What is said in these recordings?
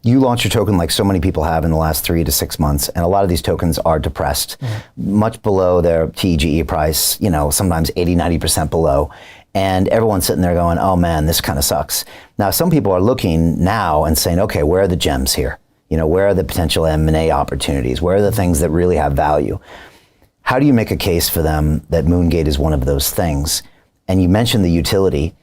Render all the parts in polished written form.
you launched your token like so many people have in the last 3 to 6 months, and a lot of these tokens are depressed, much below their TGE price, sometimes 80, 90% below. And everyone's sitting there going, oh man, this kind of sucks. Now, some people are looking now and saying, okay, where are the gems here? Where are the potential M&A opportunities? Where are the things that really have value? How do you make a case for them that Moongate is one of those things? And you mentioned the utility.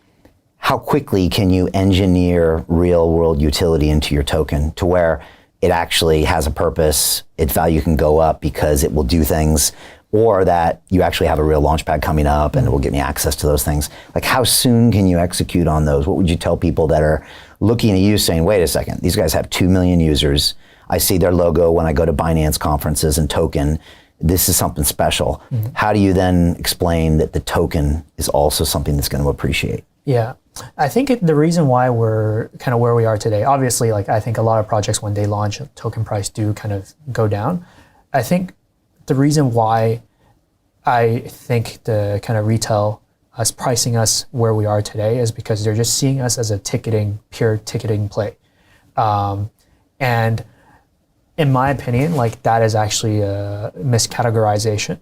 How quickly can you engineer real world utility into your token to where it actually has a purpose, its value can go up because it will do things, or that you actually have a real launchpad coming up and it will give me access to those things? Like, how soon can you execute on those? What would you tell people that are looking at you saying, wait a second, these guys have 2 million users. I see their logo when I go to Binance conferences and token. This is something special. How do you then explain that the token is also something that's going to appreciate? Yeah, I think the reason why we're kind of where we are today, obviously, like I think a lot of projects when they launch, token price do kind of go down. I think the reason why I think the kind of retail is pricing us where we are today is because they're just seeing us as a pure ticketing play. And in my opinion, like that is actually a miscategorization.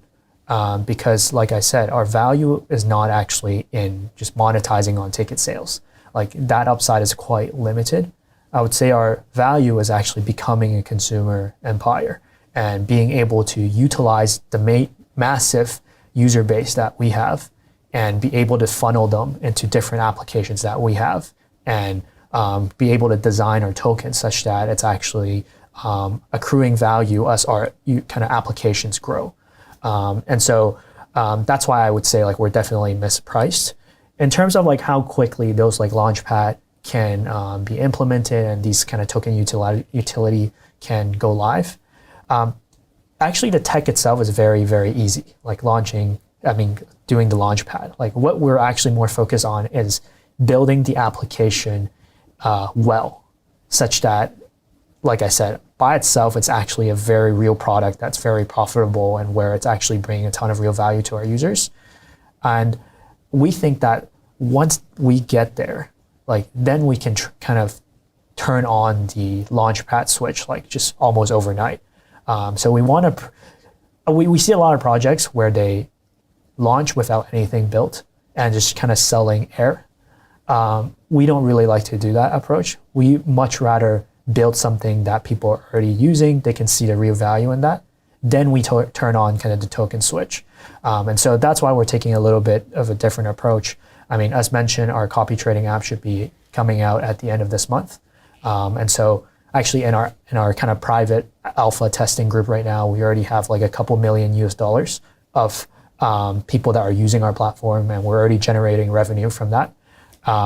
Because like I said, our value is not actually in just monetizing on ticket sales. Like that upside is quite limited. I would say our value is actually becoming a consumer empire and being able to utilize the massive user base that we have and be able to funnel them into different applications that we have and be able to design our token such that it's actually accruing value as our kind of applications grow. And so that's why I would say like we're definitely mispriced. In terms of like how quickly those like Launchpad can be implemented and these kind of token utility can go live. Actually, the tech itself is very, very easy. Like doing the Launchpad. Like what we're actually more focused on is building the application well, such that, like I said, by itself, it's actually a very real product that's very profitable and where it's actually bringing a ton of real value to our users. And we think that once we get there, like then we can kind of turn on the Launchpad switch, like just almost overnight. So we see a lot of projects where they launch without anything built and just kind of selling air. We don't really like to do that approach. We much rather build something that people are already using. They can see the real value in that. Then we turn on kind of the token switch. And so that's why we're taking a little bit of a different approach. I mean, as mentioned, our copy trading app should be coming out at the end of this month. And so actually in our kind of private alpha testing group right now, we already have like a couple million US$ of people that are using our platform, and we're already generating revenue from that.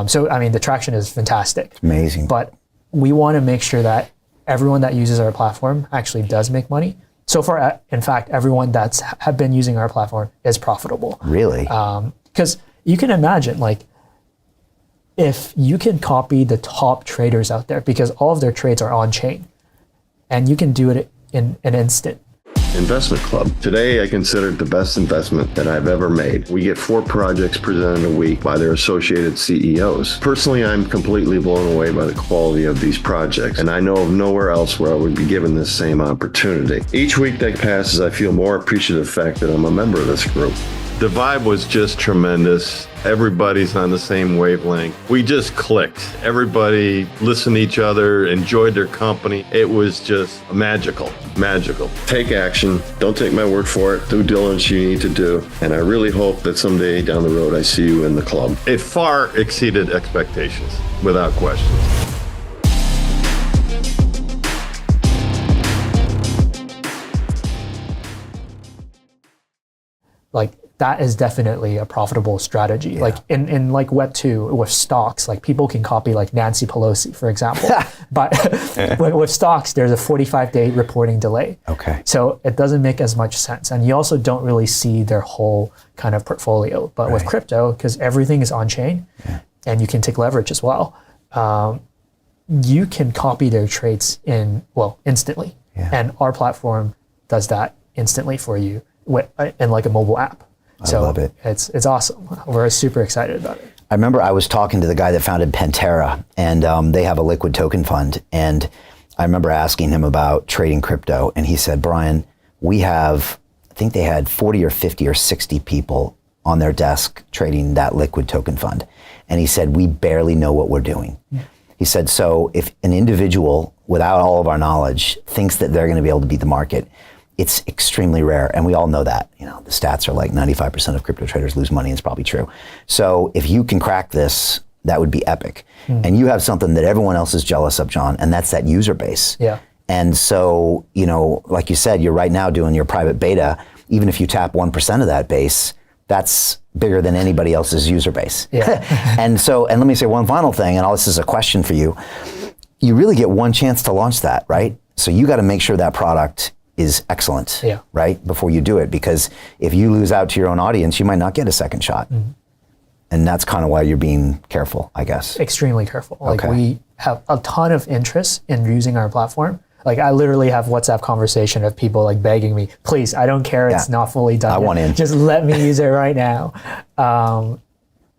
So, I mean, the traction is fantastic. It's amazing. But we want to make sure that everyone that uses our platform actually does make money. So far, in fact, everyone that's have been using our platform is profitable. Really? Because you can imagine, like, if you can copy the top traders out there, because all of their trades are on chain, and you can do it in an instant. Investment Club. Today, I consider it the best investment that I've ever made. We get 4 projects presented a week by their associated CEOs. Personally, I'm completely blown away by the quality of these projects, and I know of nowhere else where I would be given this same opportunity. Each week that passes, I feel more appreciative of the fact that I'm a member of this group. The vibe was just tremendous. Everybody's on the same wavelength. We just clicked. Everybody listened to each other, enjoyed their company. It was just magical, magical. Take action. Don't take my word for it. Due diligence you need to do. And I really hope that someday down the road I see you in the club. It far exceeded expectations, without question. Like, that is definitely a profitable strategy. Yeah. Like in like Web 2 with stocks, like people can copy like Nancy Pelosi, for example. But with stocks, there's a 45-day reporting delay. Okay. So it doesn't make as much sense. And you also don't really see their whole kind of portfolio. But with crypto, because everything is on chain and you can take leverage as well, you can copy their trades instantly. Yeah. And our platform does that instantly for you in like a mobile app. I love it. It's awesome. We're super excited about it. I remember I was talking to the guy that founded Pantera, and they have a liquid token fund, and I remember asking him about trading crypto, and he said, Brian, we have, I think they had 40 or 50 or 60 people on their desk trading that liquid token fund. And he said, we barely know what we're doing. Yeah. He said, so if an individual without all of our knowledge thinks that they're going to be able to beat the market, it's extremely rare. And we all know that, you know, the stats are like 95% of crypto traders lose money. It's probably true. So if you can crack this, that would be epic. And you have something that everyone else is jealous of, John, and that's that user base. Yeah. And so, you know, like you said, you're right now doing your private beta. Even if you tap 1% of that base, that's bigger than anybody else's user base. Yeah. And let me say one final thing, and this is a question for you. You really get one chance to launch that, right? So you got to make sure that product is excellent, right, before you do it. Because if you lose out to your own audience, you might not get a second shot. Mm-hmm. And that's kind of why you're being careful, I guess. Extremely careful. Like we have a ton of interest in using our platform. Like I literally have WhatsApp conversation of people like begging me, please, I don't care, it's not fully done. I want in. Just let me use it right now.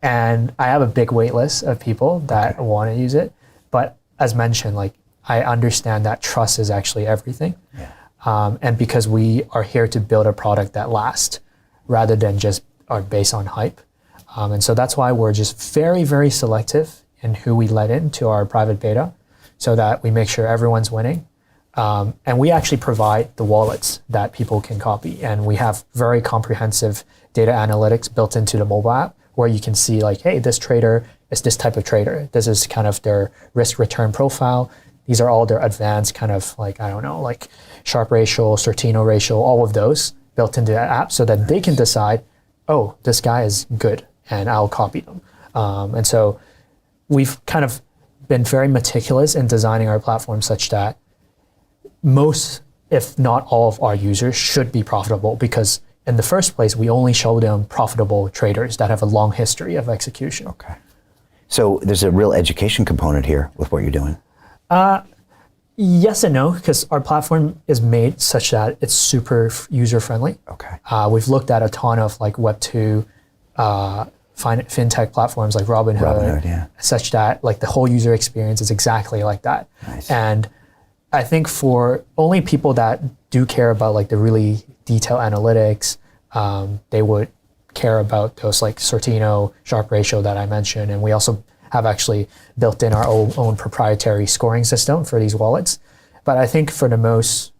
And I have a big wait list of people that want to use it. But as mentioned, like I understand that trust is actually everything. Yeah. And because we are here to build a product that lasts rather than just are based on hype. And so that's why we're just very, very selective in who we let into our private beta so that we make sure everyone's winning. And we actually provide the wallets that people can copy. And we have very comprehensive data analytics built into the mobile app where you can see like, hey, this trader is this type of trader. This is kind of their risk return profile. These are all their advanced kind of like, I don't know, like Sharpe ratio, Sortino ratio, all of those built into the app so that they can decide, oh, this guy is good and I'll copy them. And so we've kind of been very meticulous in designing our platform such that most, if not all of our users should be profitable because in the first place, we only show them profitable traders that have a long history of execution. Okay. So there's a real education component here with what you're doing. Yes and no, because our platform is made such that it's super user-friendly. Okay. We've looked at a ton of like Web2 fintech platforms like Robinhood, such that like the whole user experience is exactly like that. Nice. And I think for only people that do care about like the really detailed analytics, they would care about those like Sortino, Sharpe ratio that I mentioned. And we also have actually built in our own proprietary scoring system for these wallets. But I think for the most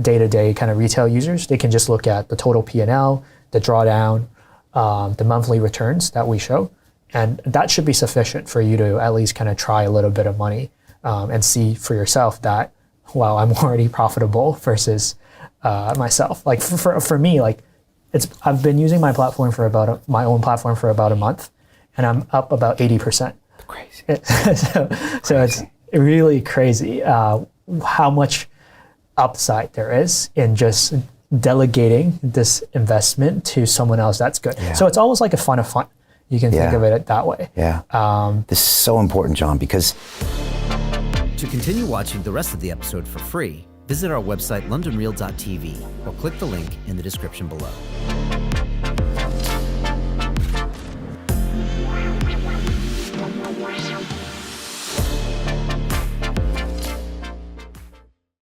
day-to-day kind of retail users, they can just look at the total P&L, the drawdown, the monthly returns that we show. And that should be sufficient for you to at least kind of try a little bit of money and see for yourself that, wow, I'm already profitable versus myself. Like for me, like I've been using my platform for my own platform for about a month, and I'm up about 80%. Crazy. So it's really crazy how much upside there is in just delegating this investment to someone else that's good. Yeah. So it's almost like a fun of fun. You can think of it that way. Yeah. This is so important, John, because to continue watching the rest of the episode for free, visit our website londonreal.tv or click the link in the description below.